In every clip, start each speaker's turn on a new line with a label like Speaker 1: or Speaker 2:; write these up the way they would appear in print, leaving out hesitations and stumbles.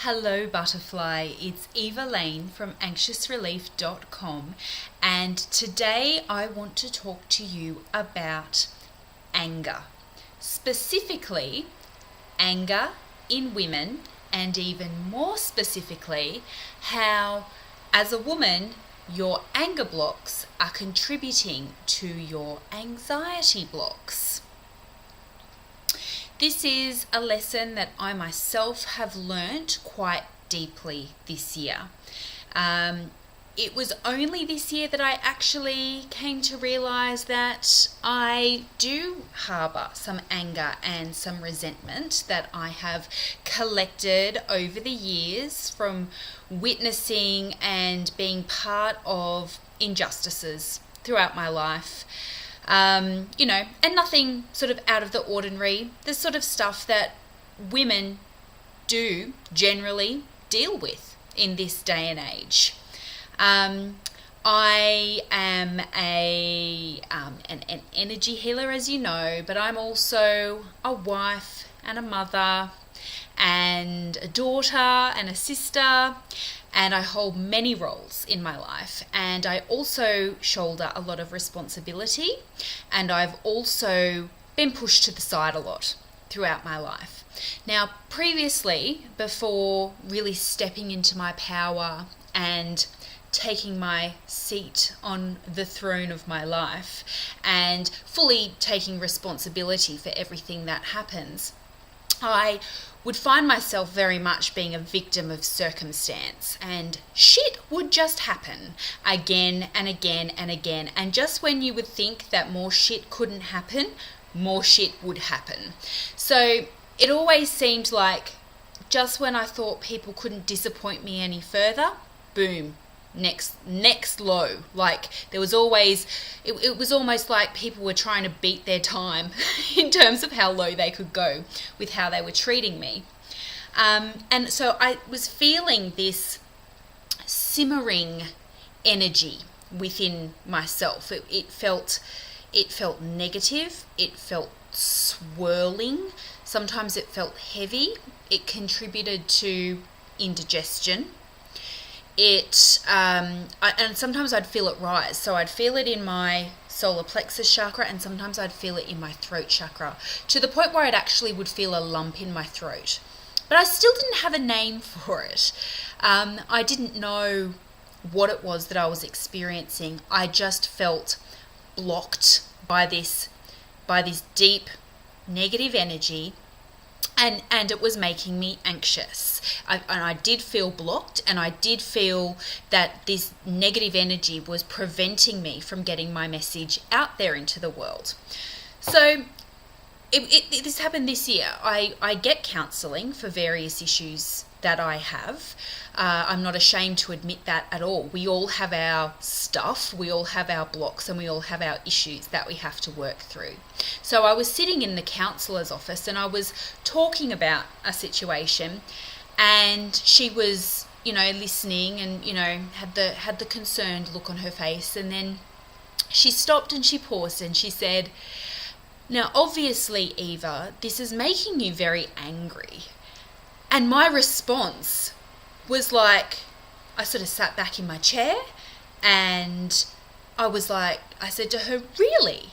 Speaker 1: Hello Butterfly, it's Eva Lane from anxiousrelief.com, and today I want to talk to you about anger. Specifically, anger in women, and even more specifically, how as a woman your anger blocks are contributing to your anxiety blocks. This is a lesson that I myself have learnt quite deeply this year. It was only this year that I actually came to realise that I do harbour some anger and some resentment that I have collected over the years from witnessing and being part of injustices throughout my life. And nothing sort of out of the ordinary. The sort of stuff that women do generally deal with in this day and age. I am an energy healer, as you know, but I'm also a wife and a mother and a daughter and a sister, and I hold many roles in my life, and I also shoulder a lot of responsibility, and I've also been pushed to the side a lot throughout my life. Now, previously, before really stepping into my power and taking my seat on the throne of my life and fully taking responsibility for everything that happens, I would find myself very much being a victim of circumstance, and shit would just happen again and again and again. And just when you would think that more shit couldn't happen, more shit would happen. So it always seemed like just when I thought people couldn't disappoint me any further, boom, next low. Like there was always, it was almost like people were trying to beat their time in terms of how low they could go with how they were treating me. And so I was feeling this simmering energy within myself. It felt negative. It felt swirling. Sometimes it felt heavy. It contributed to indigestion. And sometimes I'd feel it rise. So I'd feel it in my solar plexus chakra, and sometimes I'd feel it in my throat chakra, to the point where it actually would feel a lump in my throat. But I still didn't have a name for it. I didn't know what it was that I was experiencing. I just felt blocked by this deep negative energy. And it was making me anxious. I did feel blocked, and I did feel that this negative energy was preventing me from getting my message out there into the world. So this happened this year. I get counselling for various issues that I have. I'm not ashamed to admit that at all. We all have our stuff, we all have our blocks, and we all have our issues that we have to work through. So I was sitting in the counsellor's office, and I was talking about a situation, and she was, listening, and had the concerned look on her face, and then she stopped and she paused and she said, "Now, obviously, Eva, this is making you very angry." And my response was like, I sort of sat back in my chair, and I said to her, really?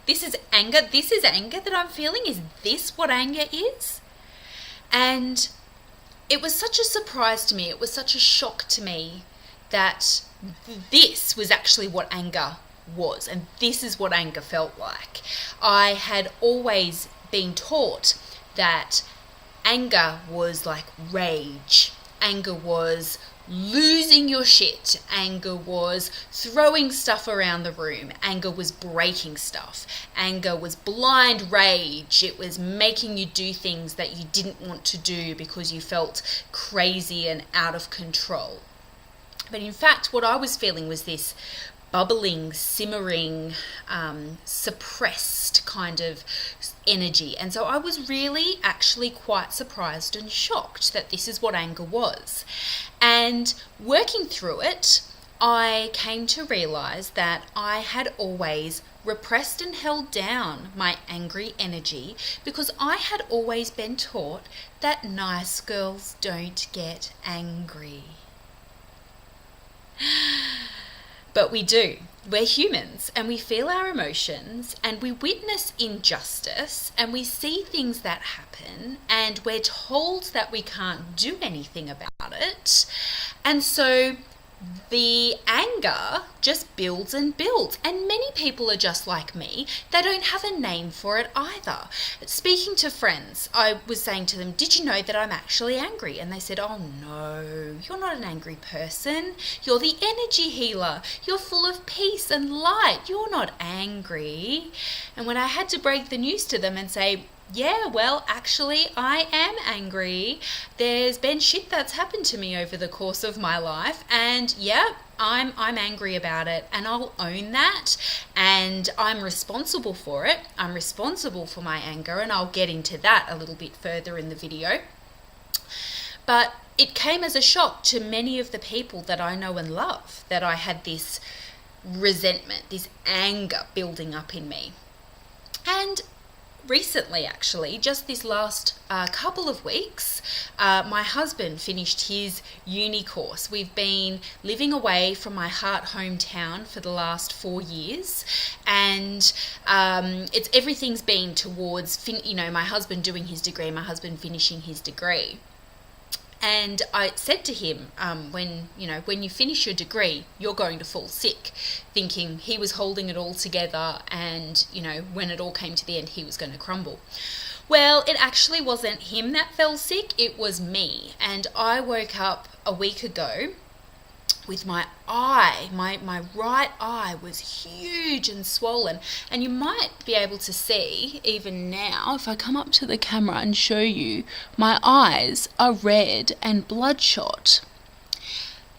Speaker 1: This is anger? This is anger that I'm feeling? Is this what anger is? And it was such a surprise to me. It was such a shock to me that this was actually what anger was, and this is what anger felt like. I had always been taught that anger was like rage. Anger was losing your shit. Anger was throwing stuff around the room. Anger was breaking stuff. Anger was blind rage. It was making you do things that you didn't want to do because you felt crazy and out of control. But in fact, what I was feeling was this bubbling, simmering, suppressed kind of energy. And so I was really actually quite surprised and shocked that this is what anger was. And working through it, I came to realize that I had always repressed and held down my angry energy because I had always been taught that nice girls don't get angry. But we do. We're humans and we feel our emotions and we witness injustice and we see things that happen and we're told that we can't do anything about it. And so the anger just builds and builds, and many people are just like me. They don't have a name for it either. Speaking to friends, I was saying to them, did you know that I'm actually angry? And they said, oh no, you're not an angry person. You're the energy healer. You're full of peace and light. You're not angry. And when I had to break the news to them and say, yeah, well, actually, I am angry. There's been shit that's happened to me over the course of my life, and yeah, I'm angry about it, and I'll own that, and I'm responsible for it. I'm responsible for my anger, and I'll get into that a little bit further in the video. But it came as a shock to many of the people that I know and love that I had this resentment, this anger building up in me. And recently, actually, just this last couple of weeks, my husband finished his uni course. We've been living away from my heart hometown for the last 4 years, and everything's been towards my husband doing his degree, my husband finishing his degree. And I said to him, when you finish your degree, you're going to fall sick, thinking he was holding it all together and, when it all came to the end, he was going to crumble. Well, it actually wasn't him that fell sick, it was me. And I woke up a week ago with my right eye was huge and swollen. And you might be able to see, even now, if I come up to the camera and show you, my eyes are red and bloodshot.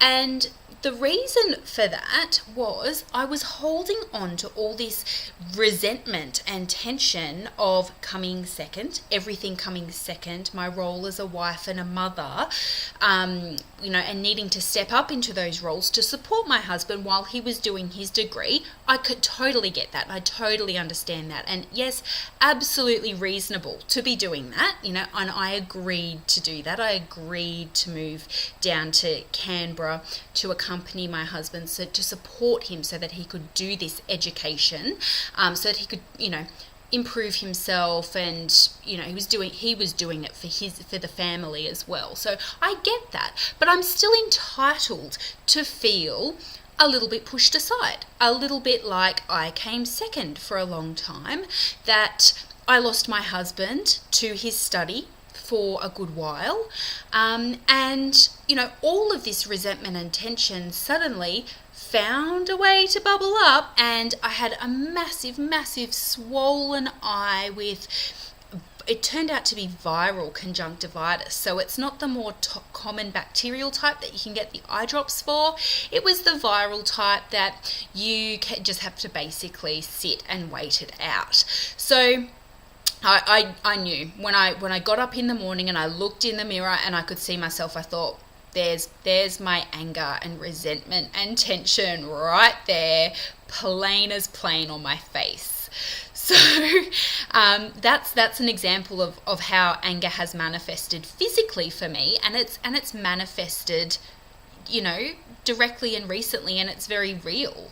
Speaker 1: And the reason for that was I was holding on to all this resentment and tension of coming second, everything coming second, my role as a wife and a mother, and needing to step up into those roles to support my husband while he was doing his degree. I could totally get that. I totally understand that. And yes, absolutely reasonable to be doing that, and I agreed to do that. I agreed to move down to Canberra to accompany my husband, so to support him so that he could do this education, so that he could, improve himself, and he was doing it for the family as well. So I get that, but I'm still entitled to feel a little bit pushed aside, a little bit like I came second for a long time, that I lost my husband to his study for a good while, and all of this resentment and tension suddenly found a way to bubble up, and I had a massive swollen eye with, it turned out to be viral conjunctivitis. So it's not the more common bacterial type that you can get the eye drops for. It was the viral type that you just have to basically sit and wait it out. So I knew when I got up in the morning and I looked in the mirror and I could see myself, I thought, there's my anger and resentment and tension right there, plain as plain on my face. So that's an example of how anger has manifested physically for me, and it's manifested, directly and recently, and it's very real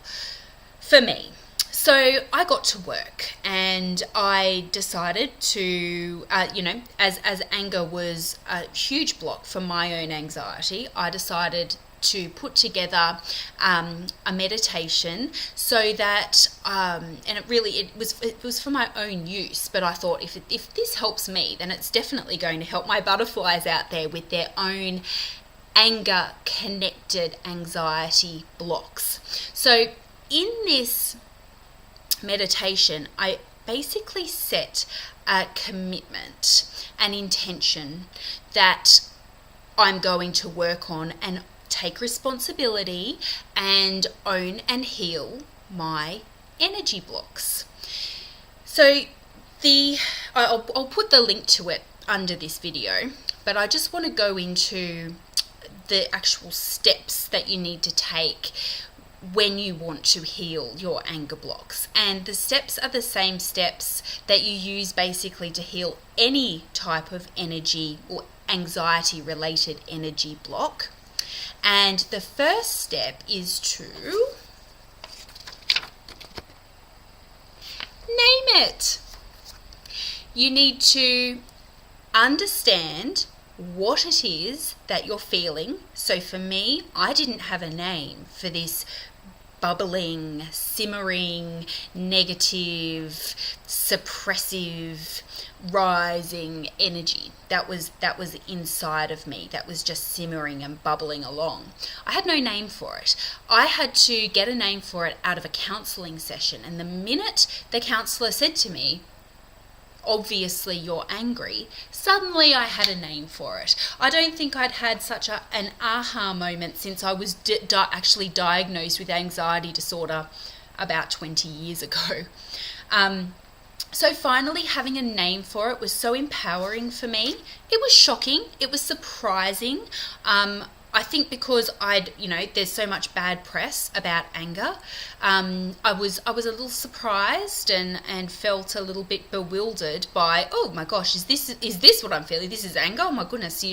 Speaker 1: for me. So I got to work and I decided to, as anger was a huge block for my own anxiety, I decided to put together a meditation so that, and it was for my own use, but I thought if this helps me, then it's definitely going to help my butterflies out there with their own anger-connected anxiety blocks. So in this meditation, I basically set a commitment, an intention that I'm going to work on and take responsibility and own and heal my energy blocks. So I'll put the link to it under this video, but I just want to go into the actual steps that you need to take when you want to heal your anger blocks. And the steps are the same steps that you use basically to heal any type of energy or anxiety related energy block. And the first step is to name it. You need to understand what it is that you're feeling. So for me, I didn't have a name for this bubbling, simmering, negative, suppressive, rising energy that was inside of me, that was just simmering and bubbling along. I had no name for it. I had to get a name for it out of a counselling session, and the minute the counsellor said to me, obviously you're angry, suddenly I had a name for it. I don't think I'd had such an aha moment since I was actually diagnosed with anxiety disorder about 20 years ago. So finally having a name for it was so empowering for me. It was shocking. It was surprising. I think because there's so much bad press about anger. I was a little surprised and felt a little bit bewildered by, oh my gosh, is this what I'm feeling? This is anger? Oh my goodness.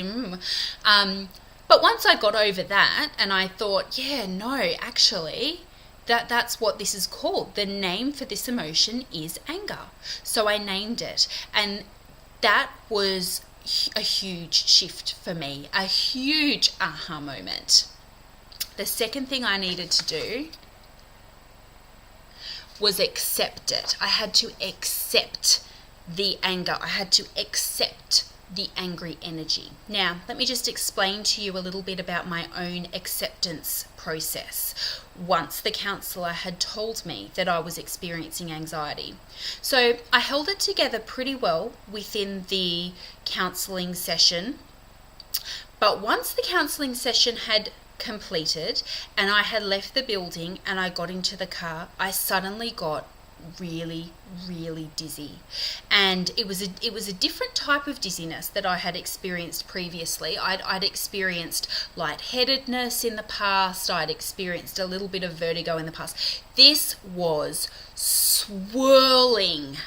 Speaker 1: But once I got over that and I thought, yeah, no, actually, that's what this is called. The name for this emotion is anger. So I named it. And that was a huge shift for me, a huge aha moment. The second thing I needed to do was accept it. I had to accept the anger. I had to accept the angry energy. Now, let me just explain to you a little bit about my own acceptance process once the counsellor had told me that I was experiencing anxiety. So I held it together pretty well within the counselling session, but once the counselling session had completed and I had left the building and I got into the car, I suddenly got really dizzy, and it was a different type of dizziness that I had experienced previously. I'd experienced lightheadedness in the past. I'd experienced a little bit of vertigo in the past. This was swirling.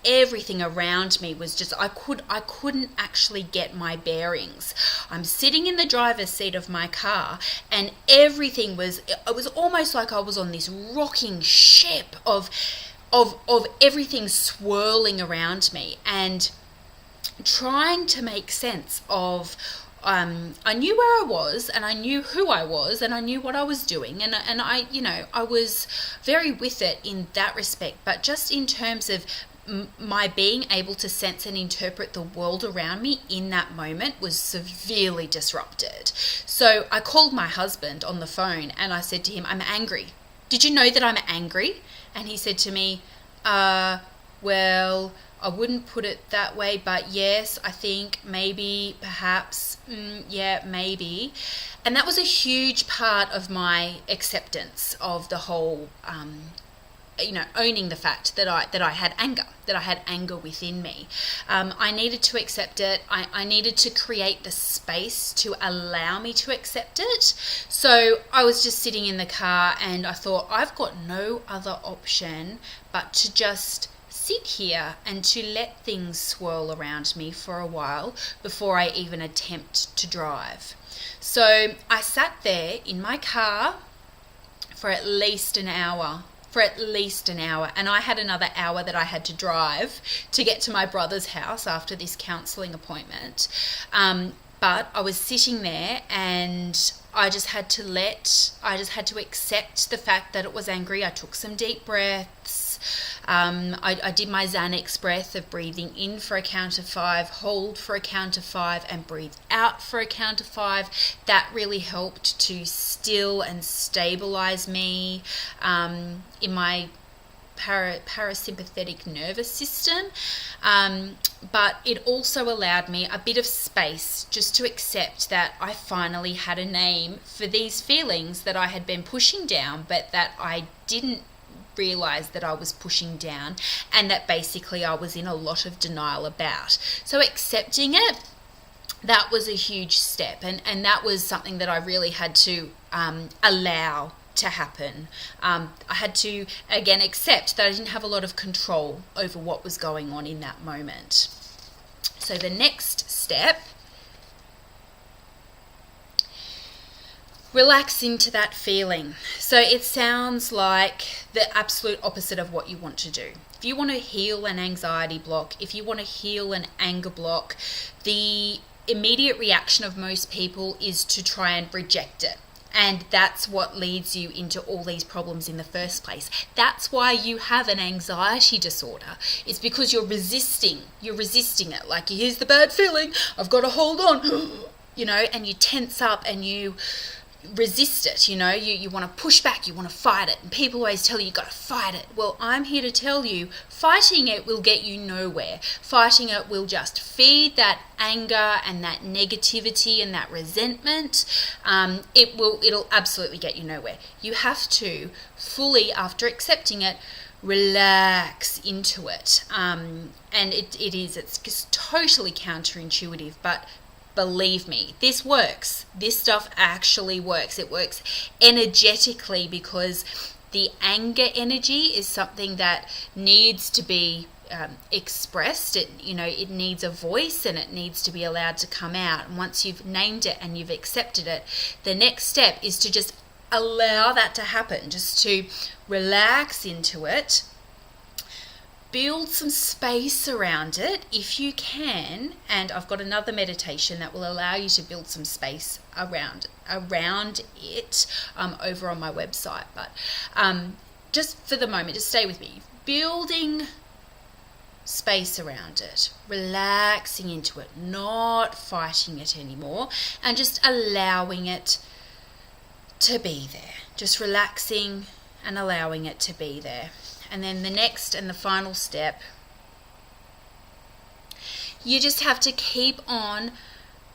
Speaker 1: Everything around me was just, I couldn't actually get my bearings. I'm sitting in the driver's seat of my car and everything it was almost like I was on this rocking ship of everything swirling around me and trying to make sense of I knew where I was and I knew who I was and I knew what I was doing, and I was very with it in that respect, but just in terms of my being able to sense and interpret the world around me in that moment was severely disrupted. So I called my husband on the phone and I said to him, I'm angry. Did you know that I'm angry? And he said to me, well, I wouldn't put it that way, but yes, I think, maybe, perhaps, yeah, maybe. And that was a huge part of my acceptance of the whole, owning the fact that I had anger within me. I needed to accept it. I needed to create the space to allow me to accept it. So I was just sitting in the car and I thought, I've got no other option but to just sit here and to let things swirl around me for a while before I even attempt to drive. So I sat there in my car for at least an hour, and I had another hour that I had to drive to get to my brother's house after this counselling appointment. But I was sitting there and I just had to accept the fact that it was angry. I took some deep breaths. I did my Xanax breath of breathing in for a count of 5, hold for a count of 5, and breathe out for a count of 5. That really helped to still and stabilize me in my parasympathetic nervous system, but it also allowed me a bit of space just to accept that I finally had a name for these feelings that I had been pushing down, but that I didn't realize that I was pushing down, and that basically I was in a lot of denial about. So accepting it that was a huge step, and that was something that I really had to allow to happen. I had to, again, accept that I didn't have a lot of control over what was going on in that moment. So the next step, relax into that feeling. So it sounds like the absolute opposite of what you want to do. If you want to heal an anxiety block, if you want to heal an anger block, the immediate reaction of most people is to try and reject it. And that's what leads you into all these problems in the first place. That's why you have an anxiety disorder. It's because you're resisting it. Like, here's the bad feeling, I've got to hold on, and you tense up and you resist it, you want to push back, you want to fight it. And people always tell you got to fight it. Well, I'm here to tell you, fighting it will get you nowhere. Fighting it will just feed that anger and that negativity and that resentment. It'll absolutely get you nowhere. You have to fully, after accepting it, relax into it. And it's just totally counterintuitive, but believe me, this works. This stuff actually works. It works energetically, because the anger energy is something that needs to be expressed. It needs a voice, and it needs to be allowed to come out. And once you've named it and you've accepted it, the next step is to just allow that to happen, just to relax into it. Build some space around it if you can, and I've got another meditation that will allow you to build some space around it over on my website. But just for the moment, just stay with me. Building space around it, relaxing into it, not fighting it anymore, and just allowing it to be there. Just relaxing and allowing it to be there. And then the next and the final step, you just have to keep on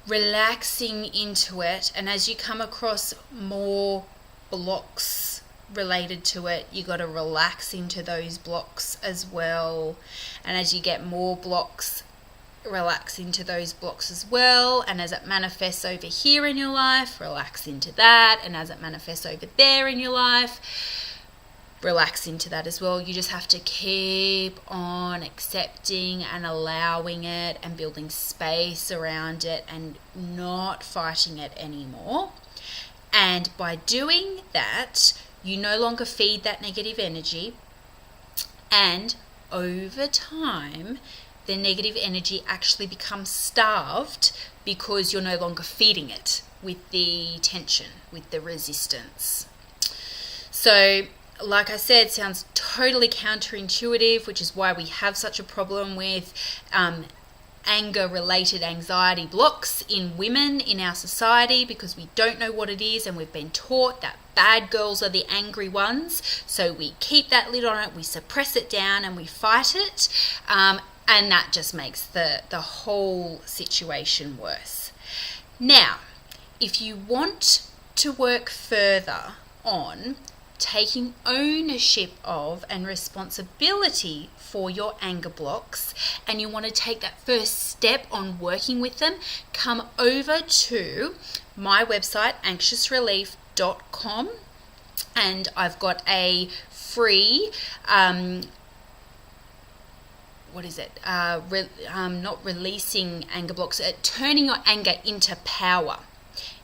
Speaker 1: relaxing into it. And as you come across more blocks related to it, you got to relax into those blocks as well. And as you get more blocks, relax into those blocks as well. And as it manifests over here in your life, relax into that. And as it manifests over there in your life, relax into that as well. You just have to keep on accepting and allowing it and building space around it and not fighting it anymore. And by doing that, you no longer feed that negative energy, and over time the negative energy actually becomes starved because you're no longer feeding it with the tension, with the resistance. So like I said, sounds totally counterintuitive, which is why we have such a problem with anger-related anxiety blocks in women in our society, because we don't know what it is, and we've been taught that bad girls are the angry ones. So we keep that lid on it, we suppress it down, and we fight it, and that just makes the whole situation worse. Now, if you want to work further on taking ownership of and responsibility for your anger blocks, and you want to take that first step on working with them, come over to my website, anxiousrelief.com, and I've got a free not releasing anger blocks, turning your anger into power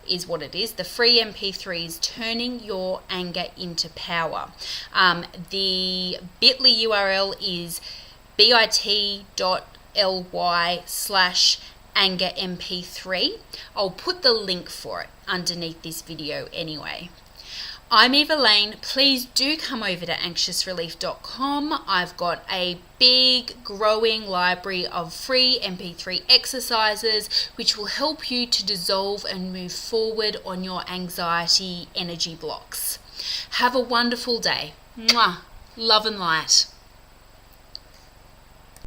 Speaker 1: is what it is. The free MP3 is Turning Your Anger into Power. The bit.ly URL is bit.ly/angermp3. I'll put the link for it underneath this video anyway. I'm Eva Lane. Please do come over to anxiousrelief.com. I've got a big growing library of free MP3 exercises which will help you to dissolve and move forward on your anxiety energy blocks. Have a wonderful day. Mwah. Love and light.